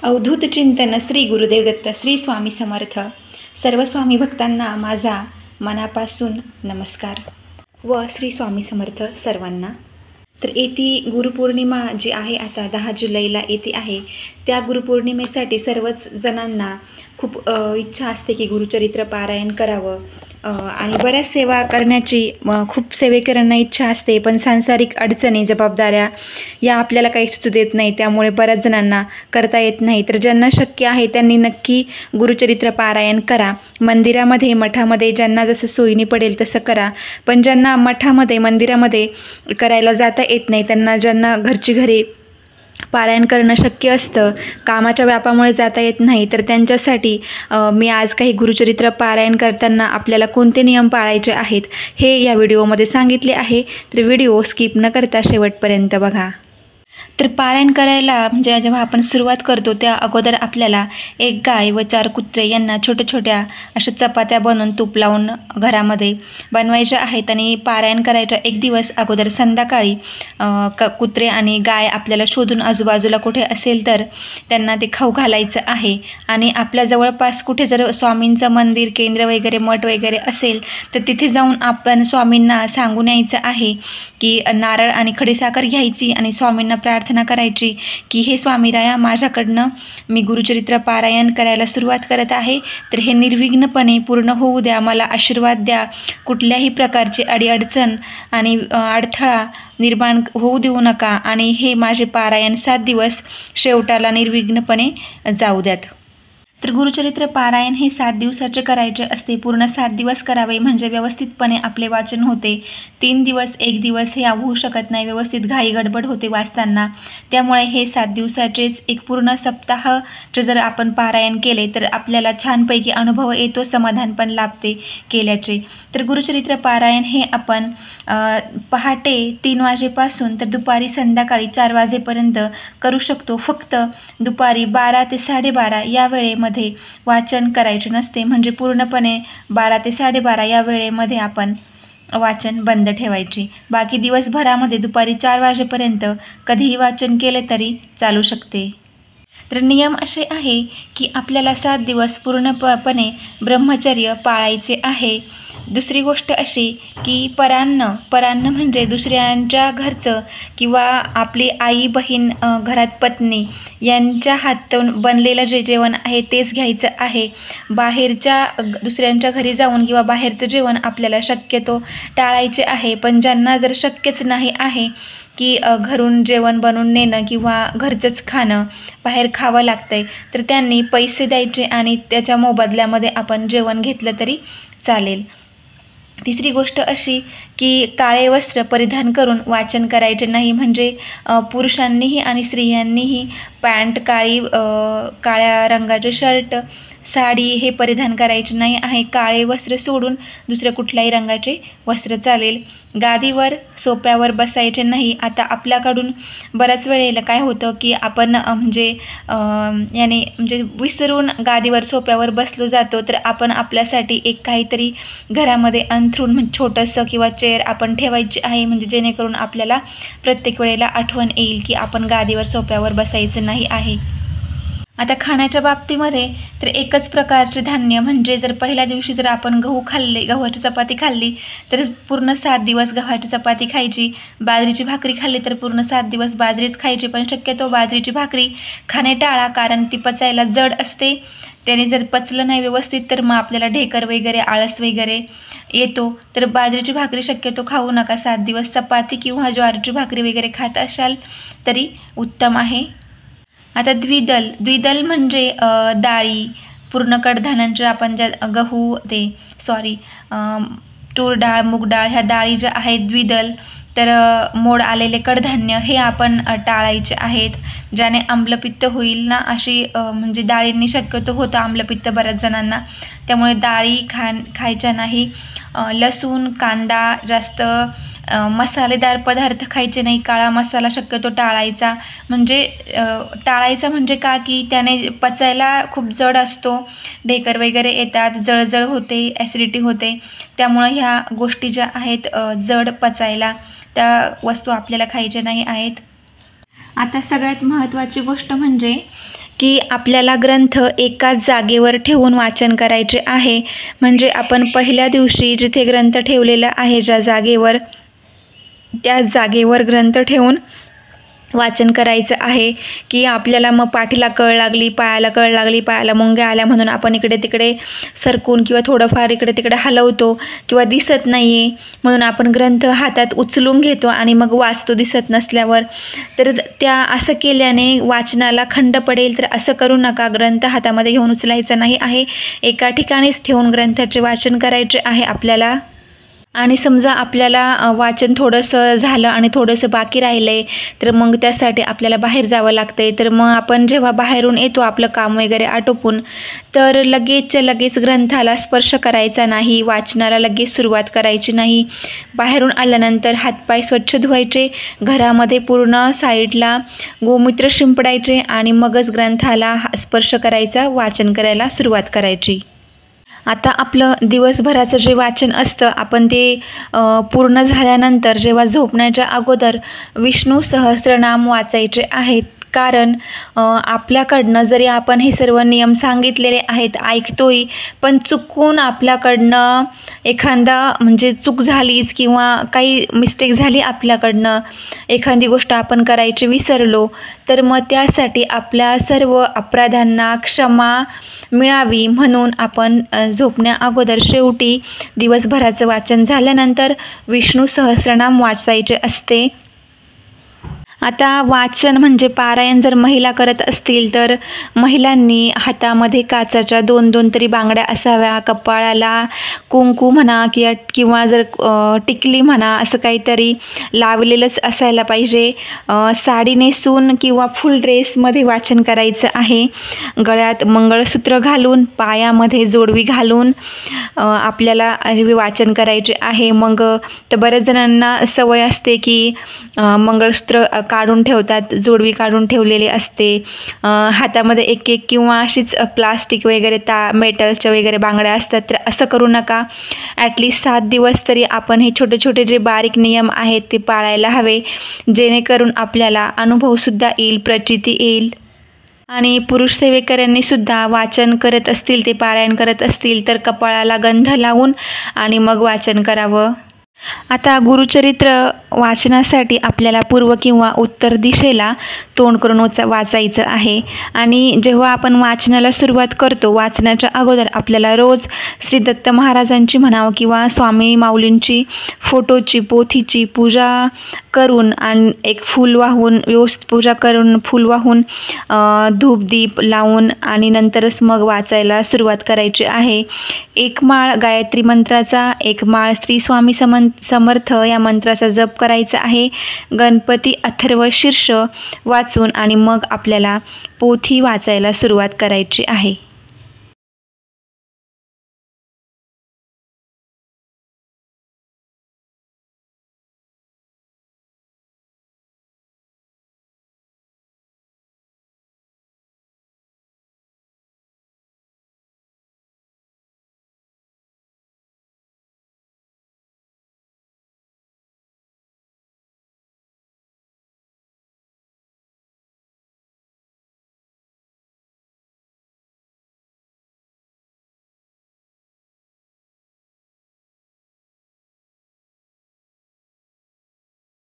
अवधूत चिंतन श्री गुरुदेव दत्त श्री स्वामी समर्थ। सर्व स्वामी भक्तांना माझा मनापासून नमस्कार व श्री स्वामी समर्थ सर्वांना। तर येती गुरुपौर्णिमा जी आहे आता 10 जुलैला येते आहे, त्या गुरुपौर्णिमेसाठी सर्वच जणांना खूप इच्छा असते की गुरुचरित्र पारायण करावं आणि बऱ्याच सेवा करण्याची खूप सेवेकरांना इच्छा असते, पण सांसारिक अडचणी जबाबदाऱ्या या आपल्याला काही सुचू देत नाही, त्यामुळे बऱ्याच जणांना करता येत नाही। तर ज्यांना शक्य आहे त्यांनी नक्की गुरुचरित्र पारायण करा। मंदिरामध्ये मठामध्ये ज्यांना जसं सोयीने पडेल तसं करा, पण ज्यांना मठामध्ये मंदिरामध्ये करायला जाता येत नाही, त्यांना ज्यांना घरची घरी पारायण करणं शक्य असतं, कामाच्या व्यापामुळे जाता येत नाही, तर त्यांच्यासाठी मी आज काही गुरुचरित्र पारायण करताना आपल्याला कोणते नियम पाळायचे आहेत हे या व्हिडिओमध्ये सांगितले आहे। तर व्हिडिओ स्किप न करता शेवटपर्यंत बघा। तर पारायण करायला म्हणजे जेव्हा आपण सुरुवात करतो त्या अगोदर आपल्याला एक गाय व 4 कुत्रे यांना छोट्या छोट्या अशा चपात्या बनवून तूप लावून घरामध्ये बनवायच्या आहेत आणि पारायण करायच्या एक दिवस अगोदर संध्याकाळी कुत्रे आणि गाय आपल्याला शोधून आजूबाजूला कुठे असेल तर त्यांना ते खाऊ घालायचं आहे। आणि आपल्या जवळपास कुठे जर स्वामींचं मंदिर केंद्र वगैरे मठ वगैरे असेल तर तिथे जाऊन आपण स्वामींना सांगून यायचं आहे की नारळ आणि खडीसाखर घ्यायची आणि स्वामींना प्रार्थना करायची की हे स्वामीराया, माझ्याकडनं मी गुरुचरित्र पारायण करायला सुरुवात करत आहे, तर हे निर्विघ्नपणे पूर्ण होऊ द्या, मला आशीर्वाद द्या, कुठल्याही प्रकारची अडीअडचण आणि अडथळा निर्माण होऊ देऊ नका आणि हे माझे पारायण 7 दिवस शेवटाला निर्विघ्नपणे जाऊ द्यात। तर गुरुचरित्र पारायण हे 7 दिवसाचे करायचे असते, पूर्ण 7 दिवस करावे म्हणजे व्यवस्थितपणे आपले वाचन होते। 3 दिवस 1 दिवस हे होऊ शकत नाही, व्यवस्थित घाई गडबड होते वाचताना, त्यामुळे हे 7 दिवसाचेच एक पूर्ण सप्ताहचे जर आपण पारायण केले तर आपल्याला छानपैकी अनुभव येतो, समाधान पण लाभते केल्याचे। तर गुरुचरित्र पारायण हे आपण पहाटे 3 वाजेपासून तर दुपारी संध्याकाळी 4 वाजेपर्यंत करू शकतो। फक्त दुपारी 12 ते 12:30 या वेळेमध्ये वाचन करायचे नसते, म्हणजे पूर्णपणे 12 ते 12:30 या वेळेमध्ये आपण वाचन बंद ठेवायचे। बाकी दिवसभरामध्ये दुपारी 4 वाजेपर्यंत कधीही वाचन केले तरी चालू शकते। तर नियम असे आहे की आपल्याला 7 दिवस पूर्णपणे ब्रह्मचर्य पाळायचे आहे। दुसरी गोष्ट अशी की परान्न म्हणजे दुसऱ्यांच्या घरचं किंवा आपली आई बहीण घरात पत्नी यांच्या हातून बनलेलं जे जेवण आहे तेच घ्यायचं आहे। बाहेरच्या दुसऱ्यांच्या घरी जाऊन किंवा बाहेरचं जेवण आपल्याला शक्यतो टाळायचे आहे, पण ज्यांना जर शक्यच नाही आहे की घरून जेवण बनवून नेणं किंवा घरचंच खाणं, बाहेर खावं लागतंय, तर त्यांनी पैसे द्यायचे आणि त्याच्या मोबदल्यामध्ये आपण जेवण घेतलं तरी चालेल। तिसरी गोष्ट अशी की काळे वस्त्र परिधान करून वाचन करायचे नाही, म्हणजे पुरुषांनीही आणि स्त्रियांनीही पॅन्ट काळ्या रंगाचे शर्ट साडी हे परिधान करायचे नाही आहे। काळे वस्त्र सोडून दुसऱ्या कुठल्याही रंगाचे वस्त्र चालेल। गादीवर सोप्यावर बसायचे नाही। आता आपल्याकडून बऱ्याच वेळेला काय होतं की आपण म्हणजे विसरून गादीवर सोप्यावर बसलो जातो, तर आपण आपल्यासाठी एक काहीतरी घरामध्ये अंथरूण म्हणजे छोटंसं किंवा चेअर आपण ठेवायची आहे, म्हणजे जेणेकरून आपल्याला प्रत्येक वेळेला आठवण येईल की आपण गादीवर सोप्यावर बसायचं नाही आहे। आता खाण्याच्या बाबतीमध्ये तर एकच प्रकारचे धान्य, म्हणजे जर पहिल्या दिवशी जर आपण गव्हाची चपाती खाल्ली तर पूर्ण 7 दिवस गव्हाची चपाती खायची, बाजरीची भाकरी खाल्ली तर पूर्ण 7 दिवस बाजरीच खायची, पण शक्यतो बाजरीची भाकरी खाणे टाळा, कारण ती पचायला जड असते। त्याने जर पचलं नाही व्यवस्थित तर मग आपल्याला ढेकर वगैरे आळस वगैरे येतो, तर बाजरीची भाकरी शक्यतो खाऊ नका 7 दिवस। चपाती किंवा ज्वारीची भाकरी वगैरे खात असाल तरी उत्तम आहे। आता द्विदल म्हणजे डाळी, पूर्ण कडधान्यांच्या आपण ज्या गहू तूर डाळ, मूग डाळ ह्या डाळी ज्या आहेत द्विदल, तर मोड आलेले कडधान्य हे आपण टाळायचे आहेत, ज्याने आम्लपित्त होईल ना, अशी म्हणजे डाळींनी शक्यतो होतं आम्लपित्त बऱ्याच जणांना, त्यामुळे डाळी खायच्या नाही। लसूण कांदा जास्त मसालेदार पदार्थ खायचे नाही, काळा मसाला शक्यतो टाळायचा, म्हणजे का की त्याने पचायला खूप जड असतो, ढेकर वगैरे येतात, जळजळ होते, ॲसिडिटी होते, त्यामुळे ह्या गोष्टी ज्या आहेत जड पचायला त्या वस्तू आपल्याला खायच्या नाही आहेत। आता सगळ्यात महत्त्वाची गोष्ट म्हणजे की आपल्याला ग्रंथ एकाच जागेवर ठेवून वाचन करायचे आहे. म्हणजे आपण पहिल्या दिवशी जिथे ग्रंथ ठेवलेला आहे ज्या जागेवर, त्याच जागेवर ग्रंथ ठेवून वाचन करायचं आहे. की आपल्याला मग पाठीला कळ लागली, पायाला कळ लागली, पायाला मुंग्या आल्या म्हणून आपण इकडे तिकडे सरकून किंवा थोडंफार इकडे तिकडे हलवतो किंवा दिसत नाही आहे म्हणून आपण ग्रंथ हातात उचलून घेतो आणि मग वाचतो दिसत नसल्यावर. तर त्या असं केल्याने वाचनाला खंड पडेल. तर असं करू नका. ग्रंथ हातामध्ये घेऊन उचलायचा नाही आहे. एका ठिकाणीच ठेवून ग्रंथाचे वाचन करायचे आहे आपल्याला. आणि समजा आपल्याला वाचन थोडंसं झालं आणि थोडंसं बाकी राहिलं आहे, तर मग त्यासाठी आपल्याला बाहेर जावं लागतं आहे. तर मग आपण जेव्हा बाहेरून येतो आपलं काम वगैरे आटोपून, तर लगेच ग्रंथाला स्पर्श करायचा नाही, वाचनाला लगेच सुरुवात करायची नाही. बाहेरून आल्यानंतर हातपाय स्वच्छ धुवायचे, घरामध्ये पूर्ण साईडला गोमूत्र शिंपडायचे आणि मगच ग्रंथाला स्पर्श करायचा, वाचन करायला सुरुवात करायची. आता आपलं दिवसभराचं जे वाचन असतं आपण ते पूर्ण झाल्यानंतर जेव्हा झोपण्याच्या अगोदर विष्णू सहस्रनाम वाचायचे आहेत. कारण आपल्याकडनं जरी आपण हे सर्व नियम सांगितलेले आहेत ऐकतोय, पण चुकून आपल्याकडनं एखादा म्हणजे चूक झालीच किंवा काही मिस्टेक झाली आपल्याकडनं, एखादी गोष्ट आपण करायची विसरलो, तर मग त्यासाठी आपल्या सर्व अपराधांना क्षमा मिळावी म्हणून आपण झोपण्या अगोदर शेवटी दिवसभराचं वाचन झाल्यानंतर विष्णू सहस्रनाम वाचायचे असते. आता वाचन म्हणजे पारायण जर महिला करत असतील तर महिलांनी हातामध्ये काचाच्या 2-2 तरी बांगड्या असाव्या, कपाळाला कुंकू म्हणा किंवा जर टिकली म्हणा असं काहीतरी लावलेलंच असायला पाहिजे. साडी नेसून किंवा फुल ड्रेसमध्ये वाचन करायचं आहे. गळ्यात मंगळसूत्र घालून, पायामध्ये जोडवी घालून आपल्याला वाचन करायचे आहे. मग तर बऱ्याच जणांना सवय असते की मंगळसूत्र काढून ठेवतात, जोडवी काढून ठेवलेली असते. हातामध्ये एक किंवा अशीच प्लास्टिक वगैरे मेटलच्या वगैरे बांगड्या असतात. तर असं करू नका. ॲटलिस्ट 7 दिवस तरी आपण हे छोटे छोटे जे बारीक नियम आहेत ते पाळायला हवे, जेणेकरून आपल्याला अनुभवसुद्धा येईल, प्रचिती येईल. आणि पुरुष सेवेकऱ्यांनी सुद्धा वाचन करत असतील, ते पारायण करत असतील तर कपाळाला गंध लावून आणि मग वाचन करावं. आता गुरुचरित्र वाचनासाठी आपल्याला पूर्व किंवा उत्तर दिशेला तोंड करून वाचायचं आहे. आणि जेव्हा आपण वाचनाला सुरुवात करतो, वाचनाच्या अगोदर आपल्याला रोज श्री दत्त महाराजांची म्हणावं किंवा स्वामी माऊलींची फोटोची, पोथीची पूजा करून आणि एक फूल वाहून, व्यवस्थित पूजा करून फूल वाहून धूपदीप लावून आणि नंतरच मग वाचायला सुरुवात करायची आहे. एक माळ गायत्री मंत्राचा, एक माळ श्री स्वामी समर्थ या मंत्राचा जप करायचा आहे. गणपती अथर्व शीर्ष वाचून आणि मग आपल्याला पोथी वाचायला सुरुवात करायची आहे.